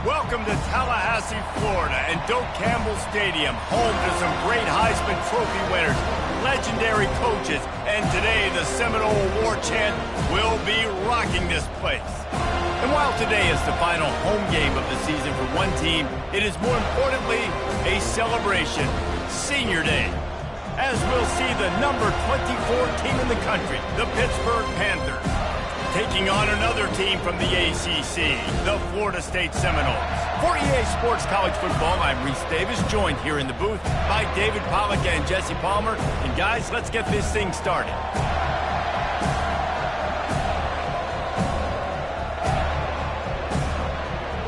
Welcome to Tallahassee, Florida, and Doak Campbell Stadium, home to some great Heisman Trophy winners, legendary coaches, and today the Seminole Award chant will be rocking this place. And while today is the final home game of the season for one team, it is more importantly a celebration, Senior Day, as we'll see the number 24 team in the country, the Pittsburgh Panthers, taking on another team from the ACC, the Florida State Seminoles. For EA Sports College Football, I'm Reese Davis, joined here in the booth by David Pollack and Jesse Palmer. And guys, let's get this thing started.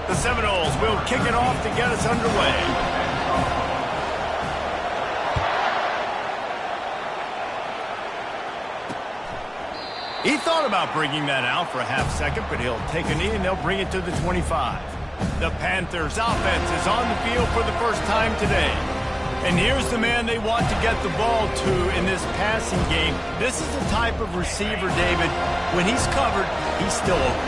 The Seminoles will kick it off to get us underway. He thought about bringing that out for a half second, but he'll take a knee and they'll bring it to the 25. The Panthers' offense is on the field for the first time today. And here's the man they want to get the ball to in this passing game. This is the type of receiver, David, when he's covered, he's still open.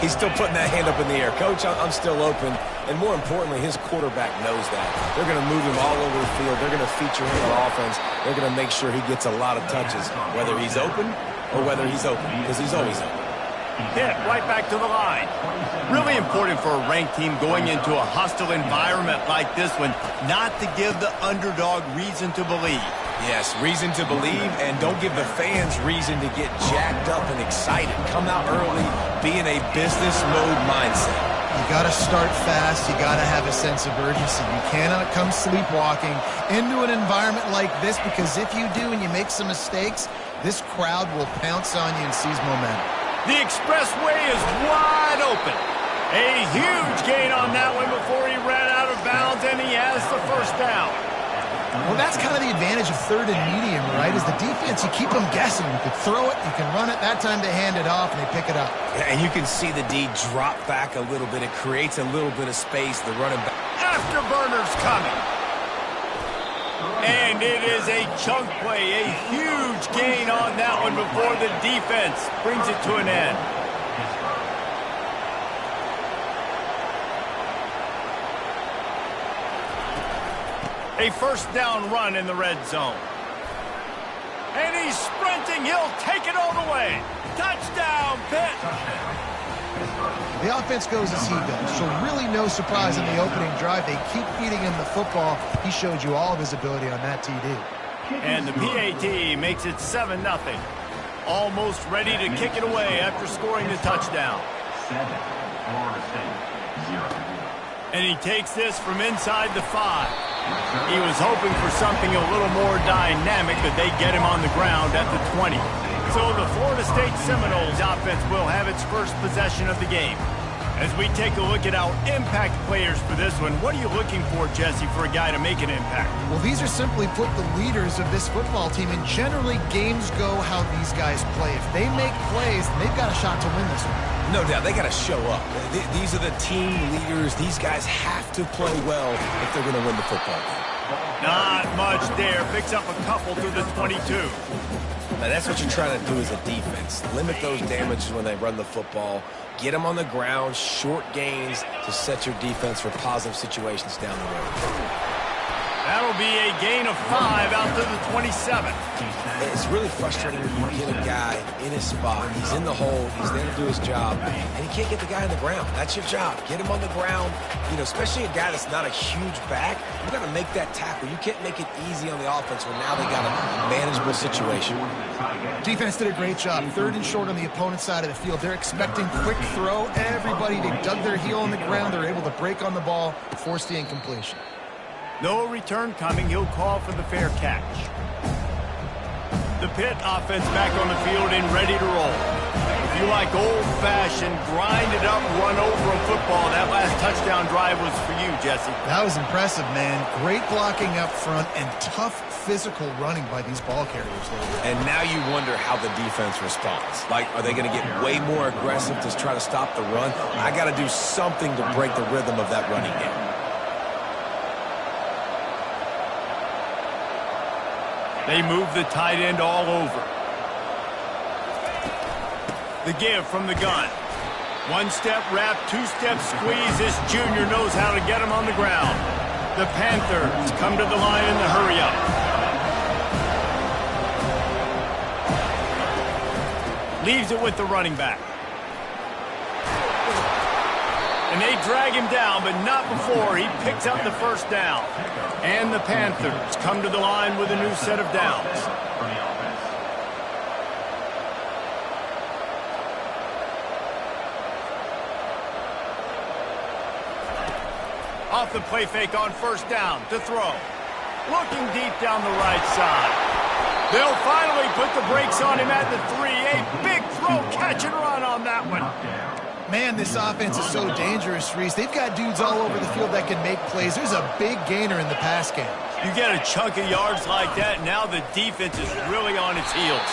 He's still putting that hand up in the air. Coach, I'm still open. And more importantly, his quarterback knows that. They're going to move him all over the field. They're going to feature him on offense. They're going to make sure he gets a lot of touches, whether he's open or whether he's open, because he's always open. Hit right back to the line. Really important for a ranked team going into a hostile environment like this one, not to give the underdog reason to believe. Yes, reason to believe, and don't give the fans reason to get jacked up and excited. Come out early, be in a business mode mindset. You got to start fast. You got to have a sense of urgency. You cannot come sleepwalking into an environment like this, because if you do and you make some mistakes, this crowd will pounce on you and seize momentum. The expressway is wide open. A huge gain on that one before he ran out of bounds, and he has the first down. Well, that's kind of the advantage of third and medium, right? Is the defense, you keep them guessing. You can throw it, you can run it. That time they hand it off, and they pick it up. Yeah, and you can see the D drop back a little bit. It creates a little bit of space. The running back. Afterburners coming. And it is a chunk play, a huge gain on that one before the defense brings it to an end. A first down run in the red zone. And he's sprinting. He'll take it all the way. Touchdown, Pitt. The offense goes as he goes, so really no surprise in the opening drive. They keep feeding him the football. He showed you all of his ability on that TD. And the PAT makes it 7-0. Almost ready to kick it away after scoring the touchdown. 7, Florida State, 0. And he takes this from inside the 5. He was hoping for something a little more dynamic, but they get him on the ground at the 20. So the Florida State Seminoles offense will have its first possession of the game. As we take a look at our impact players for this one, what are you looking for, Jesse, for a guy to make an impact? Well, these are simply put the leaders of this football team, and generally games go how these guys play. If they make plays, they've got a shot to win this one. No doubt, they got to show up. These are the team leaders. These guys have to play well if they're going to win the football game. Not much there. Picks up a couple to the 22. Now, that's what you're trying to do as a defense. Limit those damages when they run the football. Get them on the ground, short gains to set your defense for positive situations down the road. That'll be a gain of 5 out to the 27. It's really frustrating when you get a guy in his spot. He's in the hole. He's there to do his job, and he can't get the guy on the ground. That's your job. Get him on the ground. You know, especially a guy that's not a huge back. You got to make that tackle. You can't make it easy on the offense when now they got a manageable situation. Defense did a great job. Third and short on the opponent's side of the field. They're expecting quick throw. Everybody, they dug their heel on the ground. They're able to break on the ball, force the incompletion. No return coming. He'll call for the fair catch. The Pitt offense back on the field and ready to roll. If you like old-fashioned, grind-it-up, run-over of football, that last touchdown drive was for you, Jesse. That was impressive, man. Great blocking up front and tough physical running by these ball carriers. And now you wonder how the defense responds. Like, are they going to get way more aggressive to try to stop the run? I got to do something to break the rhythm of that running game. They move the tight end all over. The give from the gun. One-step wrap, two-step squeeze. This junior knows how to get him on the ground. The Panthers come to the line in the hurry-up. Leaves it with the running back. And they drag him down, but not before he picks up the first down. And the Panthers come to the line with a new set of downs. Off the play fake on first down to throw. Looking deep down the right side. They'll finally put the brakes on him at the 3. A big throw, catch and run on that one. Man, this offense is so dangerous, Reese. They've got dudes all over the field that can make plays. There's a big gainer in the pass game. You get a chunk of yards like that, now the defense is really on its heels.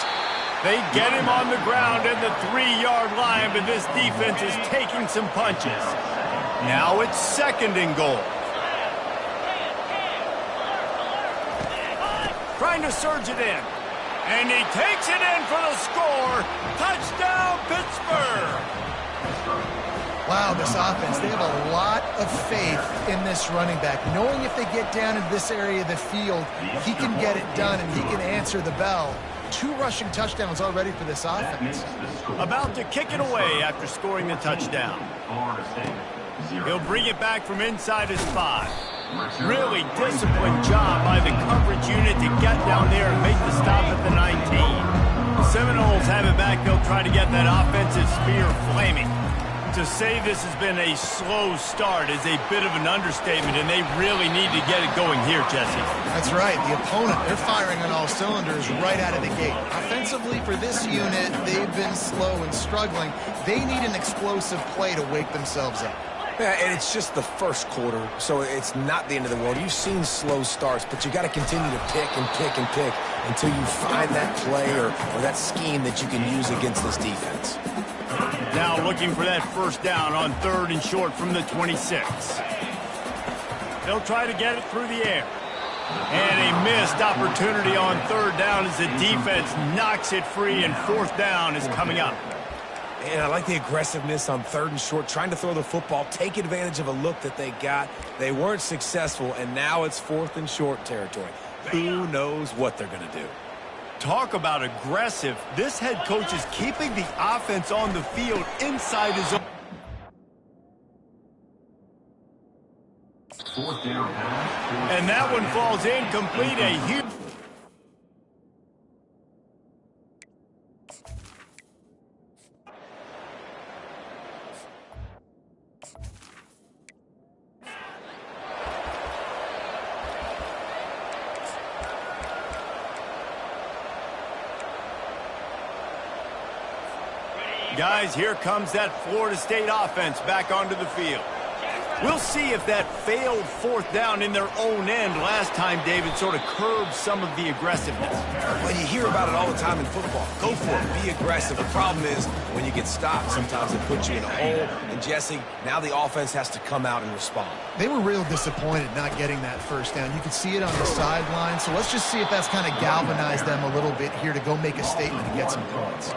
They get him on the ground at the 3-yard line, but this defense is taking some punches. Now it's 2nd and goal. Trying to surge it in. And he takes it in for the score. Touchdown, Pittsburgh. Wow, this offense, they have a lot of faith in this running back. Knowing if they get down into this area of the field, he can get it done and he can answer the bell. 2 rushing touchdowns already for this offense. About to kick it away after scoring the touchdown. He'll bring it back from inside his 5. Really disciplined job by the coverage unit to get down there and make the stop at the 19. The Seminoles have it back. They'll try to get that offensive spear flaming. To say this has been a slow start is a bit of an understatement, and they really need to get it going here, Jesse. That's right. The opponent, they're firing on all cylinders right out of the gate. Offensively, for this unit, they've been slow and struggling. They need an explosive play to wake themselves up. Yeah, and it's just the first quarter, so it's not the end of the world. You've seen slow starts, but you got to continue to pick and pick and pick until you find that play or that scheme that you can use against this defense. Now looking for that first down on 3rd and short from the 26. They'll try to get it through the air. And a missed opportunity on 3rd down as the defense knocks it free, and 4th down is coming up. And I like the aggressiveness on 3rd and short, trying to throw the football, take advantage of a look that they got. They weren't successful, and now it's 4th and short territory. Who knows what they're going to do? Talk about aggressive. This head coach is keeping the offense on the field inside his own. 4th down pass. And that one falls incomplete. A huge... Guys, here comes that Florida State offense back onto the field. We'll see if that failed 4th down in their own end last time, David, sort of curbed some of the aggressiveness. Well, you hear about it all the time in football. Go for it. Be aggressive. The problem is when you get stopped, sometimes it puts you in a hole. And, Jesse, now the offense has to come out and respond. They were real disappointed not getting that first down. You could see it on the sideline. So let's just see if that's kind of galvanized them a little bit here to go make a statement and get some points.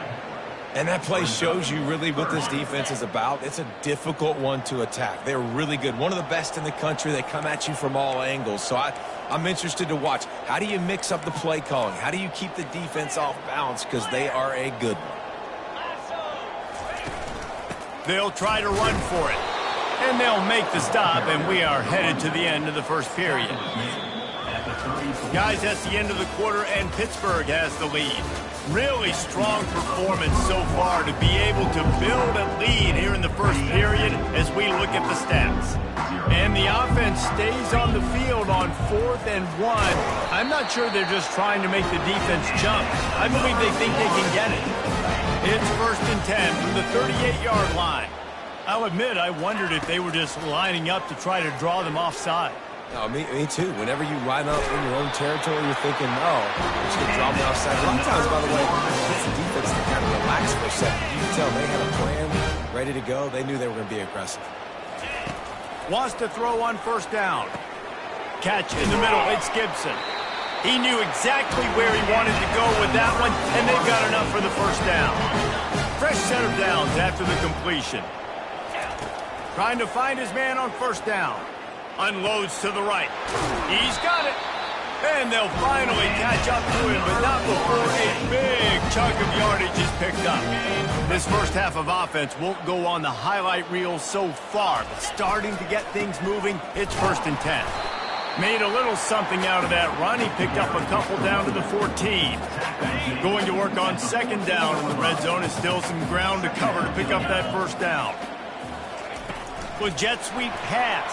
And that play shows you really what this defense is about. It's a difficult one to attack. They're really good. One of the best in the country. They come at you from all angles. So I'm interested to watch. How do you mix up the play calling? How do you keep the defense off balance? Because they are a good one. They'll try to run for it. And they'll make the stop, and we are headed to the end of the first period. Guys, that's the end of the quarter, and Pittsburgh has the lead. Really strong performance so far to be able to build a lead here in the first period as we look at the stats. And the offense stays on the field on 4th and 1. I'm not sure they're just trying to make the defense jump. I believe they think they can get it. It's 1st and 10 from the 38-yard line. I'll admit I wondered if they were just lining up to try to draw them offside. No, me too. Whenever you line up in your own territory, you're thinking, oh, we're just going to draw me offside. A lot of times, by the way, it's the defense that kind of relaxed for a second. You can tell they had a plan, ready to go. They knew they were going to be aggressive. Wants to throw on 1st down. Catch in the middle. It's Gibson. He knew exactly where he wanted to go with that one, and they've got enough for the 1st down. Fresh set of downs after the completion. Trying to find his man on first down. Unloads to the right. He's got it. And they'll finally catch up to him, but not before a big chunk of yardage is picked up. This first half of offense won't go on the highlight reel so far, but starting to get things moving, it's 1st and 10. Made a little something out of that run. He picked up a couple down to the 14. Going to work on 2nd down in the red zone is still some ground to cover to pick up that 1st down. With jet sweep pass.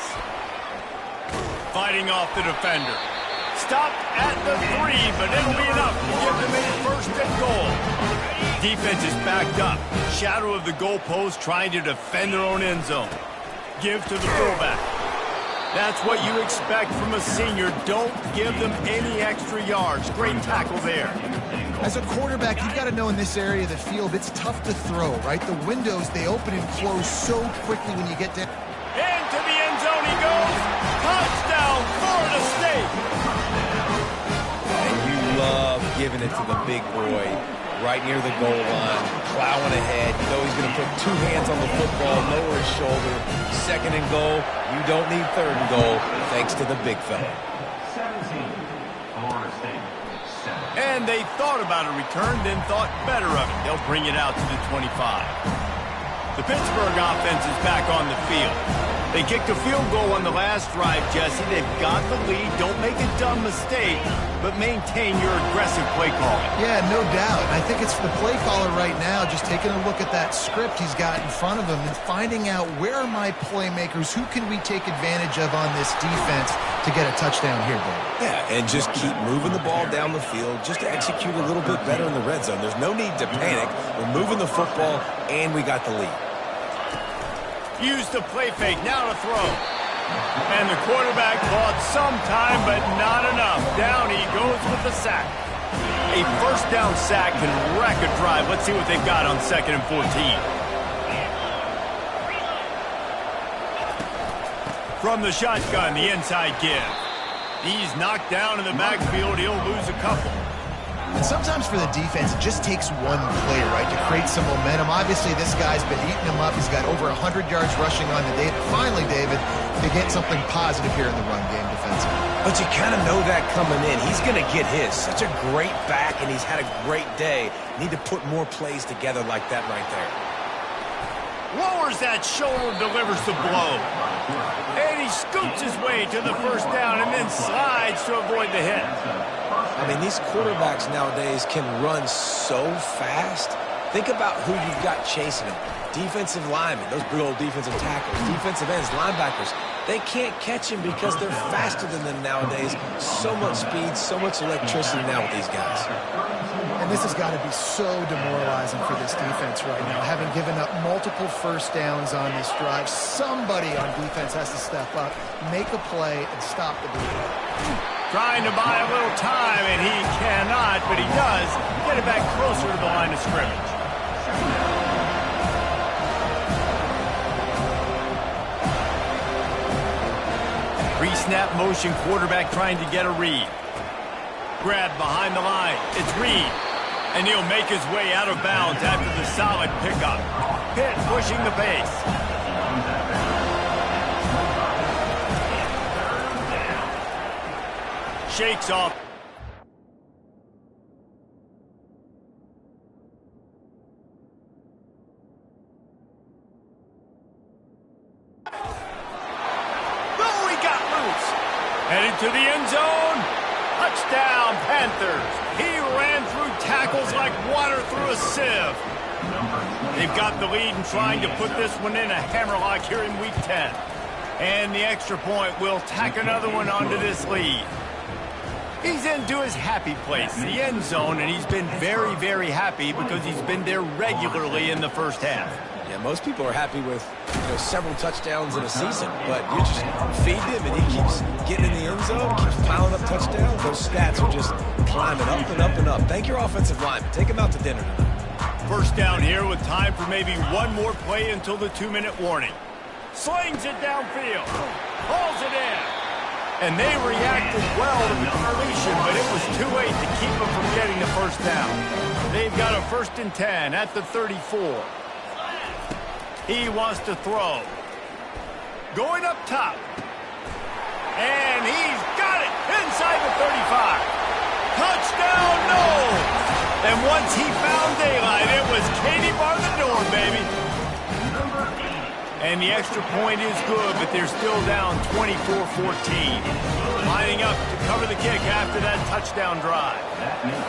Fighting off the defender. Stopped at the 3, but it'll be enough to give them a 1st and goal. Defense is backed up. Shadow of the goalpost trying to defend their own end zone. Give to the fullback. That's what you expect from a senior. Don't give them any extra yards. Great tackle there. As a quarterback, you've got to know in this area of the field, it's tough to throw, right? The windows, they open and close so quickly when you get down. Into the end zone he goes. Touchdown, Florida State. And you love giving it to the big boy right near the goal line, plowing ahead. You know he's going to put 2 hands on the football, lower his shoulder. 2nd and goal. You don't need 3rd and goal, thanks to the big fella. 17, Florida State, 7. And they thought about a return, then thought better of it. They'll bring it out to the 25. The Pittsburgh offense is back on the field. They kicked a field goal on the last drive, Jesse. They've got the lead. Don't make a dumb mistake, but maintain your aggressive play calling. Yeah, no doubt. I think it's the play caller right now just taking a look at that script he's got in front of him and finding out where are my playmakers, who can we take advantage of on this defense to get a touchdown here, Dave. Yeah, and just keep moving the ball down the field just to execute a little bit better in the red zone. There's no need to panic. We're moving the football, and we got the lead. Use the play fake, now to throw. And the quarterback bought some time, but not enough. Down he goes with the sack. A 1st down sack can wreck a drive. Let's see what they've got on 2nd and 14. From the shotgun, the inside give. He's knocked down in the backfield. He'll lose a couple. And sometimes for the defense, it just takes one play, right, to create some momentum. Obviously, this guy's been eating him up. He's got over 100 yards rushing on the day. Finally, David, they get something positive here in the run game defensively. But you kind of know that coming in. He's going to get his. Such a great back, and he's had a great day. Need to put more plays together like that right there. Lowers that shoulder, delivers the blow. And he scoots his way to the 1st down and then slides to avoid the hit. I mean, these quarterbacks nowadays can run so fast. Think about who you've got chasing them. Defensive linemen, those big old defensive tackles, defensive ends, linebackers. They can't catch him because they're faster than them nowadays. So much speed, so much electricity now with these guys. And this has got to be so demoralizing for this defense right now, having given up multiple 1st downs on this drive. Somebody on defense has to step up, make a play, and stop the bleeding. Trying to buy a little time, and he cannot, but he does get it back closer to the line of scrimmage. Pre-snap motion, quarterback trying to get a read. Grab behind the line. It's Reed. And he'll make his way out of bounds after the solid pickup. Pitt pushing the pace. Shakes off. Oh, he got loose. Headed to the end zone. Touchdown, Panthers. He ran through tackles like water through a sieve. They've got the lead and trying to put this one in a hammerlock here in Week 10. And the extra point will tack another one onto this lead. He's into his happy place, the end zone, and he's been very, very happy because he's been there regularly in the first half. Yeah, most people are happy with several touchdowns in a season, but you just feed him and he keeps getting in the end zone, keeps piling up touchdowns. Those stats are just climbing up and up and up. Thank your offensive lineman. Take him out to dinner tonight. First down here with time for maybe one more play until the 2-minute warning. Slings it downfield. Hauls it in. And they reacted well to the completion, but it was too late to keep them from getting the first down. They've got a 1st and 10 at the 34. He wants to throw. Going up top. And he's got it inside the 35. Touchdown, no! And once he found daylight, it was Katie bar the door, baby. And the extra point is good, but they're still down 24-14. Lining up to cover the kick after that touchdown drive. That makes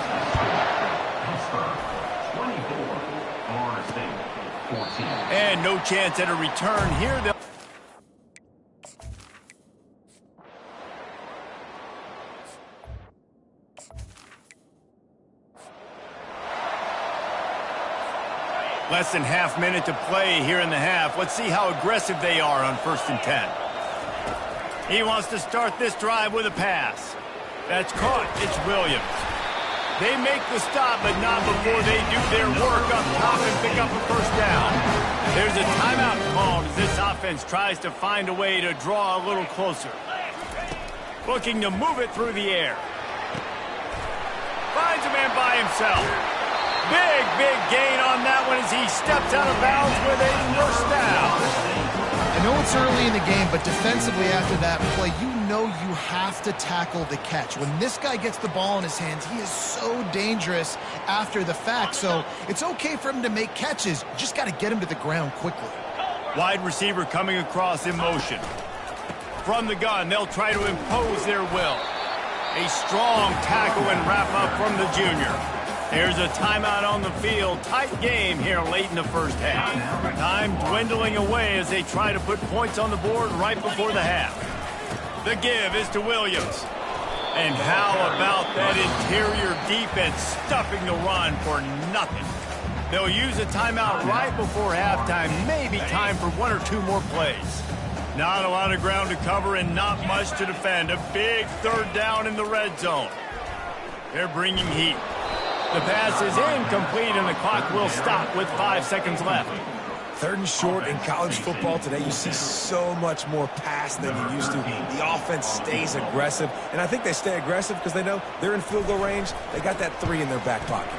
Pittsburgh 24, Florida State 14. And no chance at a return here. Less than half minute to play here in the half. Let's see how aggressive they are on 1st and 10. He wants to start this drive with a pass. That's caught. It's Williams. They make the stop, but not before they do their work up top and pick up a first down. There's a timeout called as this offense tries to find a way to draw a little closer. Looking to move it through the air. Finds a man by himself. Big gain on that one as he steps out of bounds with a first down. I know it's early in the game, but defensively after that play, you know you have to tackle the catch. When this guy gets the ball in his hands, he is so dangerous after the fact. So it's okay for him to make catches. You just got to get him to the ground quickly. Wide receiver coming across in motion. From the gun, they'll try to impose their will. A strong tackle and wrap up from the junior. There's a timeout on the field. Tight game here late in the first half. Time dwindling away as they try to put points on the board right before the half. The give is to Williams. And how about that interior defense stuffing the run for nothing? They'll use a timeout right before halftime. Maybe time for 1 or 2 more plays. Not a lot of ground to cover and not much to defend. A big 3rd down in the red zone. They're bringing heat. The pass is incomplete, and the clock will stop with 5 seconds left. 3rd and short in college football today. You see so much more pass than you used to. The offense stays aggressive, and I think they stay aggressive because they know they're in field goal range. They got that 3 in their back pocket.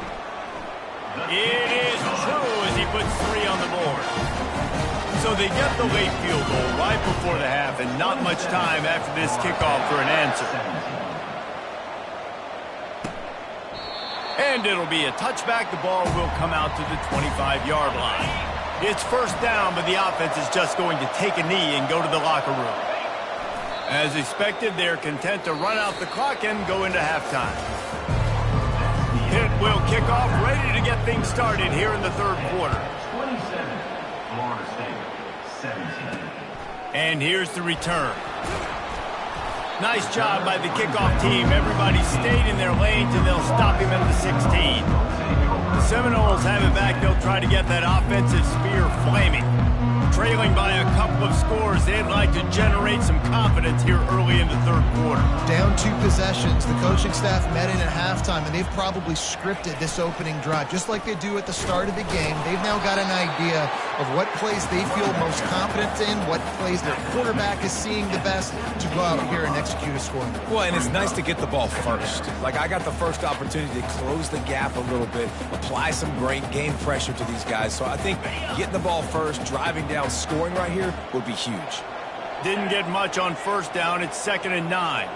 It is true as he puts 3 on the board. So they get the late field goal right before the half, and not much time after this kickoff for an answer. And it'll be a touchback. The ball will come out to the 25-yard line. It's 1st down, but the offense is just going to take a knee and go to the locker room. As expected, they're content to run out the clock and go into halftime. It will kick off, ready to get things started here in the 3rd quarter. 27, Florida State 17. And here's the return. Nice job by the kickoff team. Everybody stayed in their lanes, and they'll stop him at the 16. The Seminoles have it back. They'll try to get that offensive spear flaming. Trailing by a couple of scores, they'd like to generate some confidence here early in the 3rd quarter. Down 2 possessions. The coaching staff met in at halftime, and they've probably scripted this opening drive. Just like they do at the start of the game, they've now got an idea of what plays they feel most confident in, what plays their quarterback is seeing the best to go out here and execute a scoring. Well, and it's nice to get the ball first. Like, I got the first opportunity to close the gap a little bit, apply some great game pressure to these guys. So I think getting the ball first, driving down, scoring right here would be huge. Didn't get much on 1st down. It's 2nd and 9.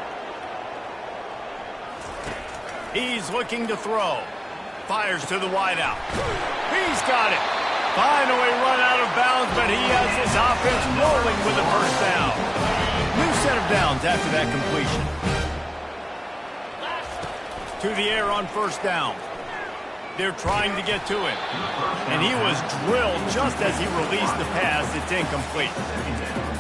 He's looking to throw. Fires to the wideout. He's got it. Finally run out of bounds, but he has his offense rolling with a 1st down. New set of downs after that completion. To the air on 1st down. They're trying to get to him. And he was drilled just as he released the pass. It's incomplete.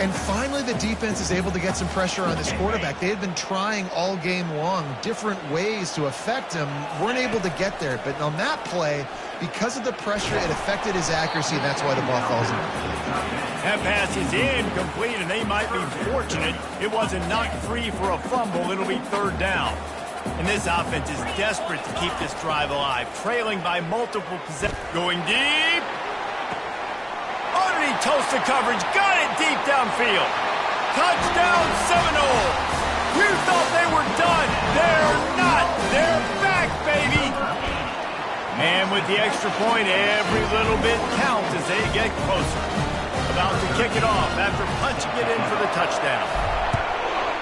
And finally, the defense is able to get some pressure on this quarterback. They had been trying all game long different ways to affect him. Weren't able to get there. But on that play, because of the pressure, it affected his accuracy, and that's why the ball falls incomplete. That pass is incomplete, and they might be fortunate it wasn't knocked free for a fumble. It'll be 3rd down. And this offense is desperate to keep this drive alive, trailing by multiple possessions. Going deep. Underneath toasted coverage. Got it deep downfield. Touchdown Seminoles. You thought they were done. They're not. They're back, baby. And with the extra point, every little bit counts as they get closer. A about to kick it off after punching it in for the touchdown.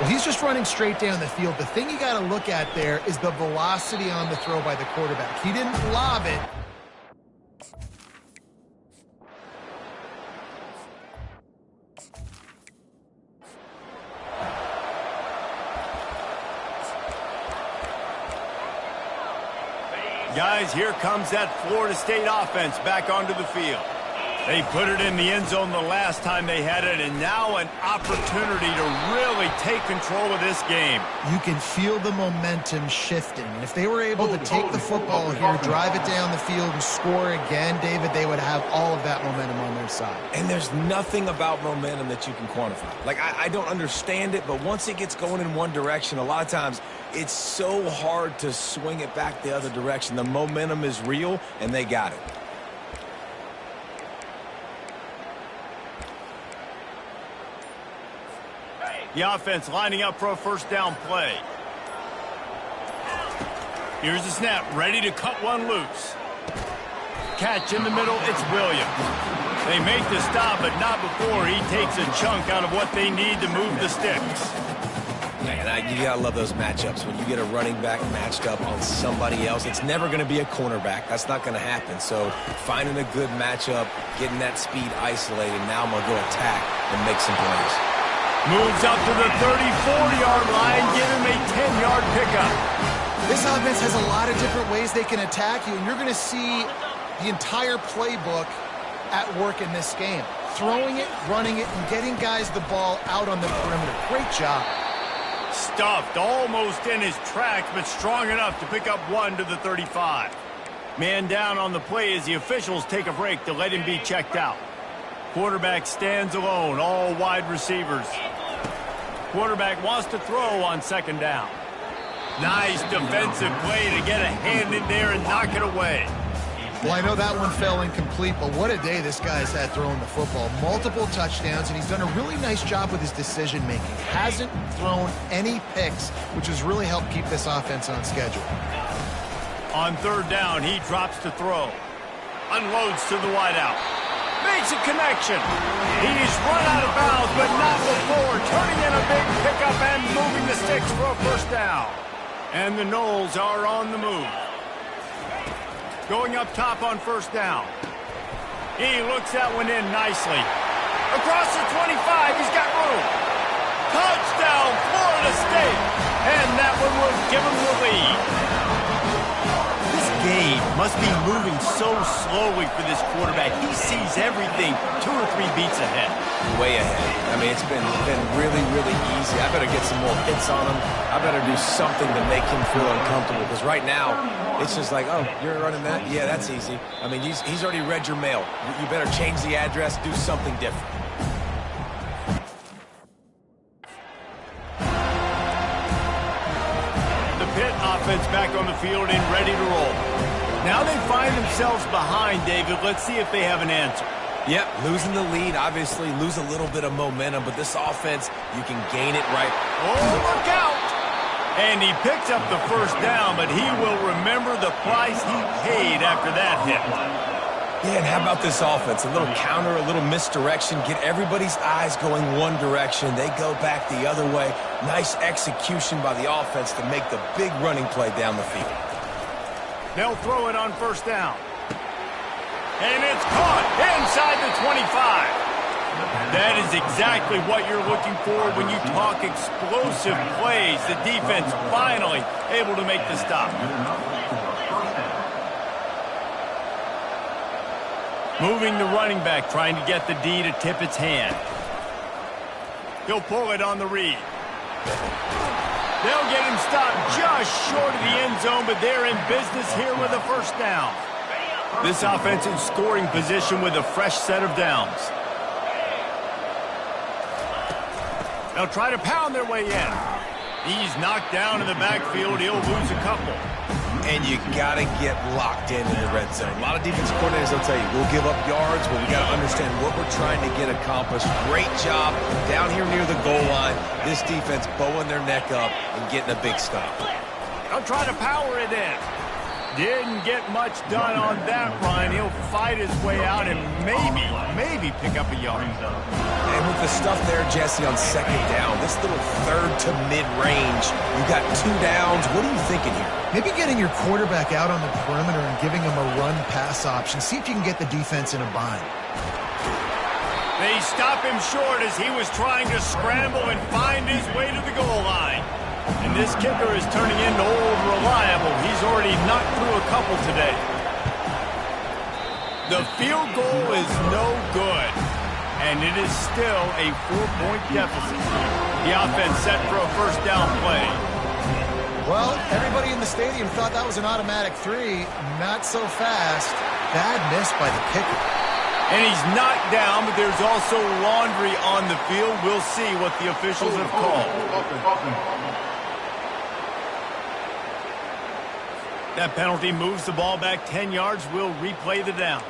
Well, he's just running straight down the field. The thing you got to look at there is the velocity on the throw by the quarterback. He didn't lob it. Guys, here comes that Florida State offense back onto the field. They put it in the end zone the last time they had it, and now an opportunity to really take control of this game. You can feel the momentum shifting. And if they were able to take the football here, drive it down the field, and score again, David, they would have all of that momentum on their side. And there's nothing about momentum that you can quantify. Like, I don't understand it, but once it gets going in one direction, a lot of times it's so hard to swing it back the other direction. The momentum is real, and they got it. The offense lining up for a first down play. Here's the snap, ready to cut one loose. Catch in the middle, it's Williams. They make the stop, but not before he takes a chunk out of what they need to move the sticks. Man, you gotta love those matchups. When you get a running back matched up on somebody else, it's never gonna be a cornerback. That's not gonna happen. So finding a good matchup, getting that speed isolated, now I'm gonna go attack and make some plays. Moves up to the 34-yard line, give him a 10-yard pickup. This offense has a lot of different ways they can attack you, and you're going to see the entire playbook at work in this game. Throwing it, running it, and getting guys the ball out on the perimeter. Great job. Stuffed almost in his tracks, but strong enough to pick up one to the 35. Man down on the play as the officials take a break to let him be checked out. Quarterback stands alone, all wide receivers. Quarterback wants to throw on second down. Nice defensive play to get a hand in there and knock it away. Well, I know that one fell incomplete, but what a day this guy's had throwing the football. Multiple touchdowns, and he's done a really nice job with his decision-making. Hasn't thrown any picks, which has really helped keep this offense on schedule. On third down, he drops to throw. Unloads to the wideout. Makes a connection. He's run out of bounds, but not before. Turning in a big pickup and moving the sticks for a first down. And the Noles are on the move. Going up top on first down. He looks that one in nicely. Across the 25, he's got room. Touchdown, Florida State. And that one will give him the lead. Game must be moving so slowly for this quarterback. He sees everything 2 or 3 beats ahead. Way ahead. I mean, it's been really, really easy. I better get some more hits on him. I better do something to make him feel uncomfortable, because right now it's just like, oh, you're running that? Yeah, that's easy. I mean, he's already read your mail. You better change the address, do something different. Offense back on the field and ready to roll. Now they find themselves behind, David. Let's see if they have an answer. Yep, losing the lead, obviously lose a little bit of momentum, but this offense, you can gain it right. Oh, look out! And he picks up the first down, but he will remember the price he paid after that hit. Yeah, and how about this offense? A little counter, a little misdirection, get everybody's eyes going one direction. They go back the other way. Nice execution by the offense to make the big running play down the field. They'll throw it on first down. And it's caught inside the 25. That is exactly what you're looking for when you talk explosive plays. The defense finally able to make the stop. Moving the running back, trying to get the D to tip its hand. He'll pull it on the read. They'll get him stopped just short of the end zone, but they're in business here with a first down. This offense in scoring position with a fresh set of downs. They'll try to pound their way in. He's knocked down in the backfield. He'll lose a couple. And you got to get locked in the red zone. A lot of defensive coordinators will tell you, we'll give up yards, but we got to understand what we're trying to get accomplished. Great job down here near the goal line. This defense bowing their neck up and getting a big stop. They'll try to power it in. Didn't get much done on that run. He'll fight his way out and maybe pick up a yard. And with the stuff there, Jesse, on second down, this little third to mid-range, you got 2 downs. What are you thinking here? Maybe getting your quarterback out on the perimeter and giving him a run-pass option. See if you can get the defense in a bind. They stop him short as he was trying to scramble and find his way to the goal line. And this kicker is turning into old reliable. He's already knocked through a couple today. The field goal is no good. And it is still a 4-point deficit. The offense set for a first down play. Well, everybody in the stadium thought that was an automatic 3. Not so fast. Bad miss by the kicker. And he's knocked down, but there's also laundry on the field. We'll see what the officials have called. That penalty moves the ball back 10 yards. We'll replay the down.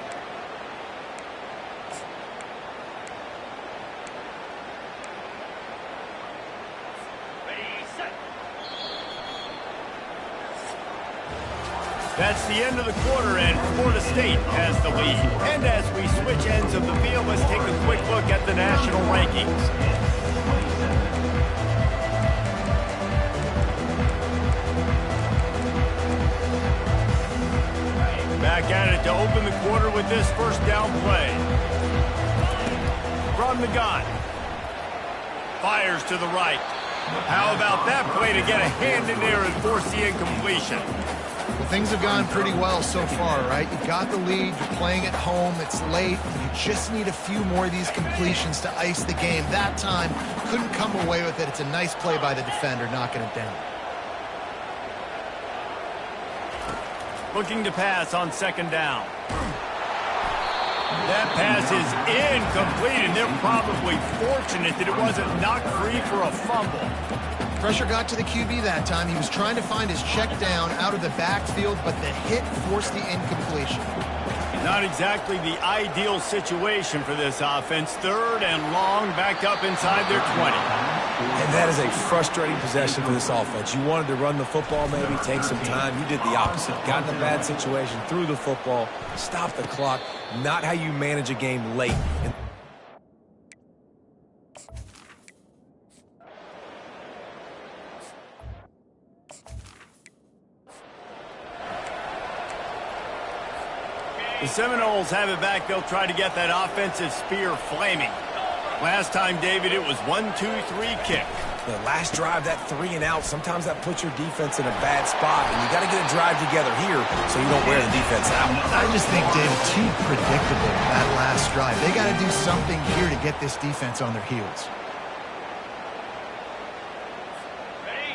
That's the end of the quarter, and Florida State has the lead. And as we switch ends of the field, let's take a quick look at the national rankings. Back at it to open the quarter with this first down play. From the gun. Fires to the right. How about that play to get a hand in there and force the incompletion? Well, things have gone pretty well so far, right? You got the lead, you're playing at home, it's late, you just need a few more of these completions to ice the game. That time, couldn't come away with it. It's a nice play by the defender, knocking it down. Looking to pass on second down. That pass is incomplete, and they're probably fortunate that it wasn't knocked free for a fumble. Pressure got to the QB that time. He was trying to find his check down out of the backfield, but the hit forced the incompletion. Not exactly the ideal situation for this offense. Third and long, backed up inside their 20. And that is a frustrating possession for this offense. You wanted to run the football, maybe take some time. You did the opposite. Got in a bad situation, threw the football, stopped the clock. Not how you manage a game late. The Seminoles have it back. They'll try to get that offensive spear flaming. Last time, David, it was 1-2-3 kick. The last drive, that 3 and out, sometimes that puts your defense in a bad spot, and you got to get a drive together here so you don't wear the defense out. I just think, David, too predictable, that last drive. They got to do something here to get this defense on their heels.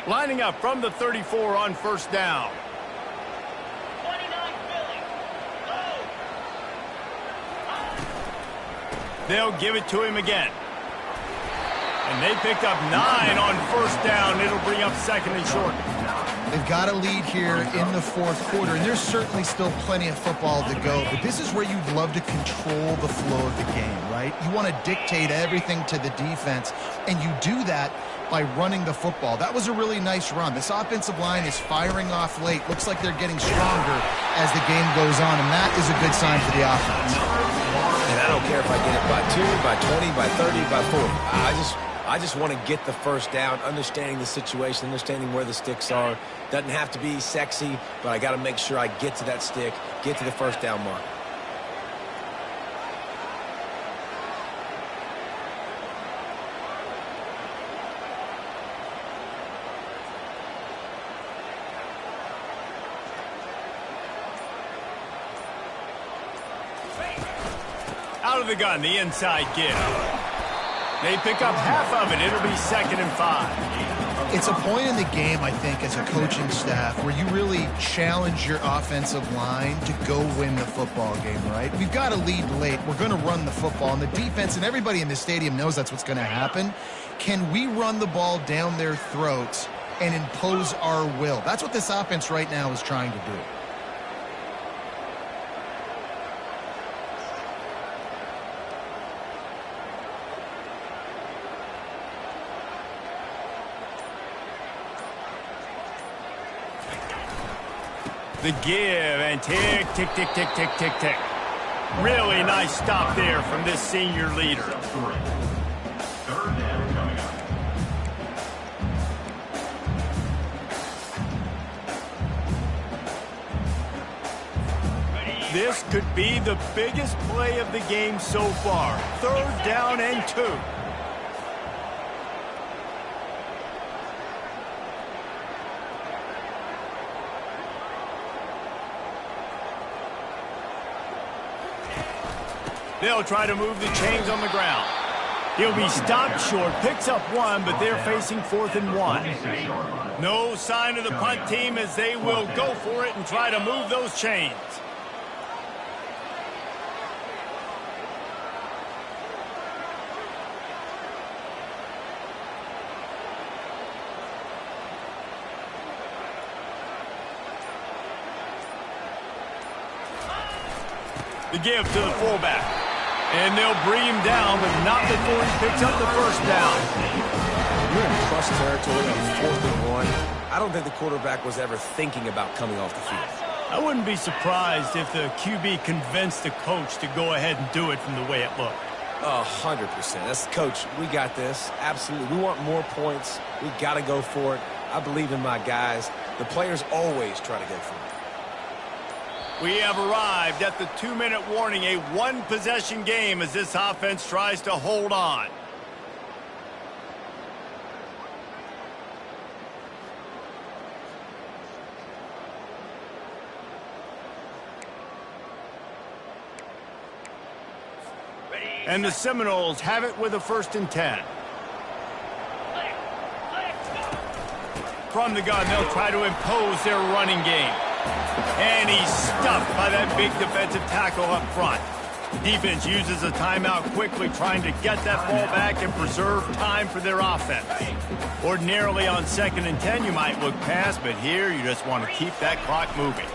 Lining up from the 34 on first down. They'll give it to him again. And they picked up 9 on first down. It'll bring up second and short. They've got a lead here in the fourth quarter, and there's certainly still plenty of football to go, but this is where you'd love to control the flow of the game, right? You want to dictate everything to the defense, and you do that by running the football. That was a really nice run. This offensive line is firing off late. Looks like they're getting stronger as the game goes on, and that is a good sign for the offense. And I don't care if I get it by 2, by 20, by 30, by 40. I just want to get the first down, understanding the situation, understanding where the sticks are. Doesn't have to be sexy, but I got to make sure I get to that stick, get to the first down mark. Out of the gun, the inside give. They pick up half of it. It'll be second and 5. It's a point in the game, I think, as a coaching staff, where you really challenge your offensive line to go win the football game, right? We've got a lead late. We're going to run the football, and the defense and everybody in the stadium knows that's what's going to happen. Can we run the ball down their throats and impose our will? That's what this offense right now is trying to do. The give and tick, tick, tick, tick, tick, tick, tick. Really nice stop there from this senior leader. Third down coming up. This could be the biggest play of the game so far. 3rd down and 2. They'll try to move the chains on the ground. He'll be stopped short, picks up 1, but they're facing 4th and 1. No sign of the punt team as they will go for it and try to move those chains. The give to the fullback. And they'll bring him down, but not before he picks up the first down. You're in trust territory on 4th and 1. I don't think the quarterback was ever thinking about coming off the field. I wouldn't be surprised if the QB convinced the coach to go ahead and do it from the way it looked. 100%. That's coach. We got this. Absolutely. We want more points. We got to go for it. I believe in my guys. The players always try to go for it. We have arrived at the 2-minute warning, a 1-possession game as this offense tries to hold on. And the Seminoles have it with a 1st and 10. From the gun, they'll try to impose their running game. And he's stuffed by that big defensive tackle up front. Defense uses a timeout quickly, trying to get that ball back and preserve time for their offense. Ordinarily on 2nd and 10, you might look past, but here you just want to keep that clock moving.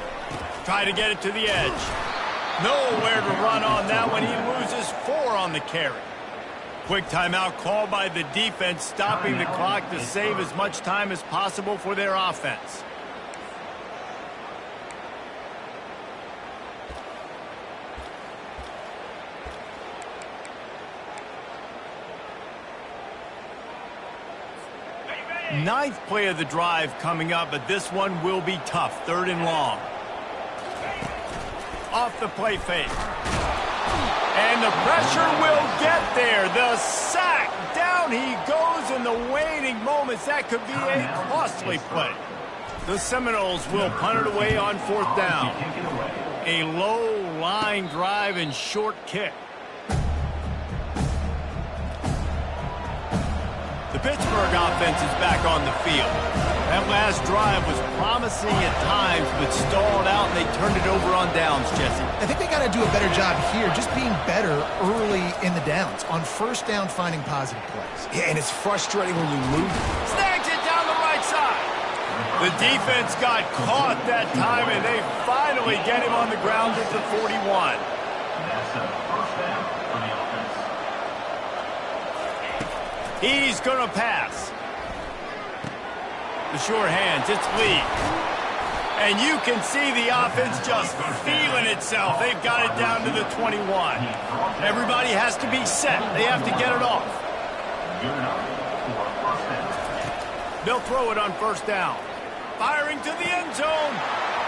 Try to get it to the edge. Nowhere to run on that one. He loses 4 on the carry. Quick timeout called by the defense, stopping the clock to save as much time as possible for their offense. Ninth play of the drive coming up, but this one will be tough. 3rd and long. Off the play fake. And the pressure will get there. The sack. Down he goes in the waning moments. That could be a costly play. The Seminoles will punt it away on 4th down. A low line drive and short kick. The Pittsburgh offense is back on the field. That last drive was promising at times, but stalled out, and they turned it over on downs, Jesse. I think they got to do a better job here, just being better early in the downs. On 1st down, finding positive plays. Yeah, and it's frustrating when you lose. Snags it down the right side. The defense got caught that time, and they finally get him on the ground at the 41. That's a 1st down for the offense. He's going to pass. The sure hands, it's Lee. And you can see the offense just feeling itself. They've got it down to the 21. Everybody has to be set. They have to get it off. They'll throw it on 1st down. Firing to the end zone.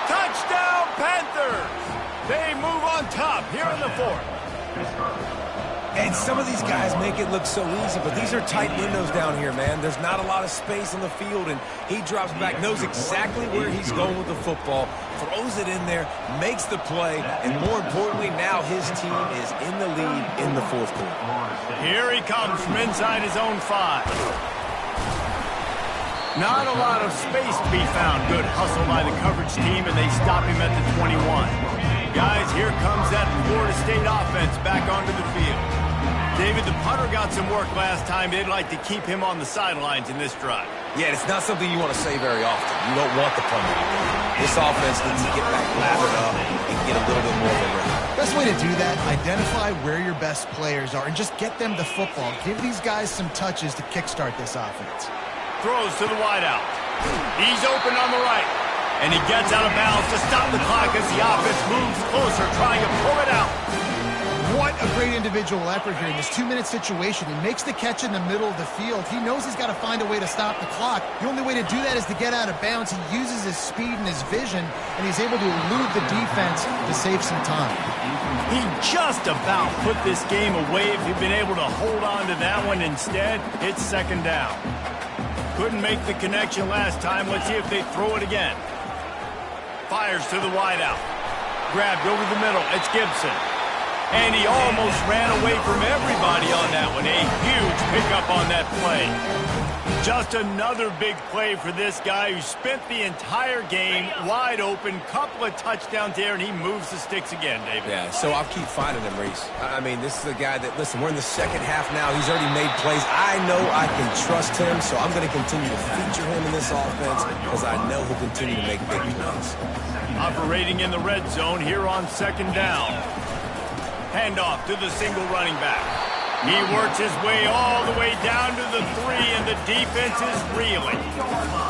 Touchdown, Panthers. They move on top here in the 4th. And some of these guys make it look so easy, but these are tight windows down here, man. There's not a lot of space on the field, and he drops back, knows exactly where he's going with the football, throws it in there, makes the play, and more importantly, now his team is in the lead in the 4th quarter. Here he comes from inside his own 5. Not a lot of space to be found. Good hustle by the coverage team, and they stop him at the 21. Guys, here comes that Florida State offense back onto the field. David, the punter got some work last time. They'd like to keep him on the sidelines in this drive. Yeah, it's not something you want to say very often. You don't want the punter. This offense needs to get back lathered up and get a little bit more of a rhythm. Best way to do that, identify where your best players are and just get them the football. Give these guys some touches to kickstart this offense. Throws to the wideout. He's open on the right. And he gets out of bounds to stop the clock as the offense moves closer, trying to pull it out. What a great individual effort here in this 2-minute situation. He makes the catch in the middle of the field. He knows he's got to find a way to stop the clock. The only way to do that is to get out of bounds. He uses his speed and his vision, and he's able to elude the defense to save some time. He just about put this game away if he'd been able to hold on to that one. Instead, it's second down. Couldn't make the connection last time. Let's see if they throw it again. Fires to the wideout. Grabbed over the middle. It's Gibson. And he almost ran away from everybody on that one. A huge pickup on that play. Just another big play for this guy who spent the entire game wide open. Couple of touchdowns there, and he moves the sticks again, David. Yeah, so I'll keep finding him, Reese. I mean, this is a guy that, listen, we're in the second half now. He's already made plays. I know I can trust him, so I'm going to continue to feature him in this offense because I know he'll continue to make big plays. Operating in the red zone here on second down. Handoff to the single running back. He works his way all the way down to the 3, and the defense is reeling.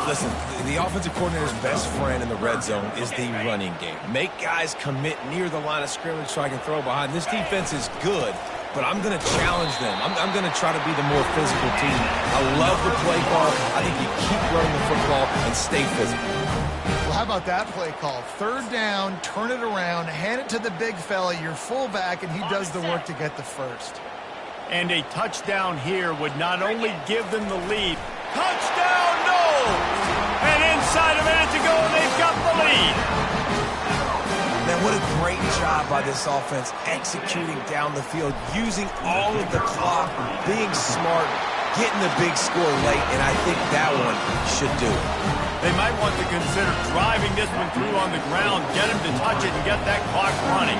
Listen, the offensive coordinator's best friend in the red zone is the running game. Make guys commit near the line of scrimmage so I can throw behind. This defense is good, but I'm going to challenge them. I'm going to try to be the more physical team. I love the play call. I think you keep running the football and stay physical. How about that play call? Third down, turn it around, hand it to the big fella, your fullback, and he does the work to get the first. And a touchdown here would not only give them the lead. Touchdown, no! And inside a minute to go, they've got the lead. Man, what a great job by this offense executing down the field, using all of the clock, being smart, getting the big score late, and I think that one should do it. They might want to consider driving this one through on the ground, get him to touch it, and get that clock running.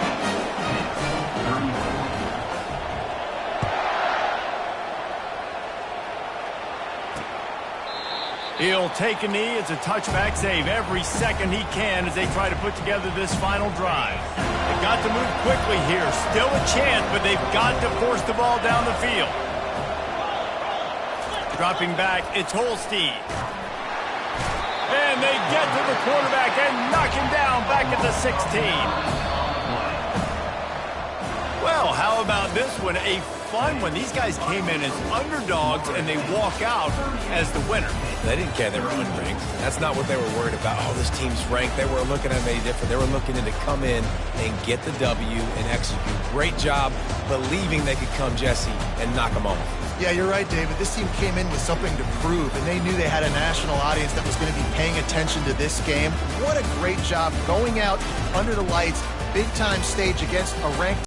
He'll take a knee. It's a touchback save every second he can as they try to put together this final drive. They've got to move quickly here. Still a chance, but they've got to force the ball down the field. Dropping back, it's Holstein. And they get to the quarterback and knock him down back at the 16. Well, how about this one? A fun one. These guys came in as underdogs, and they walk out as the winner. They didn't care they were unranked. That's not what they were worried about. Oh, this team's ranked. They weren't looking at them any different. They were looking to come in and get the W and execute. Great job believing they could come, Jesse, and knock them off. Yeah, you're right, David. This team came in with something to prove, and they knew they had a national audience that was going to be paying attention to this game. What a great job going out under the lights, big-time stage against a ranked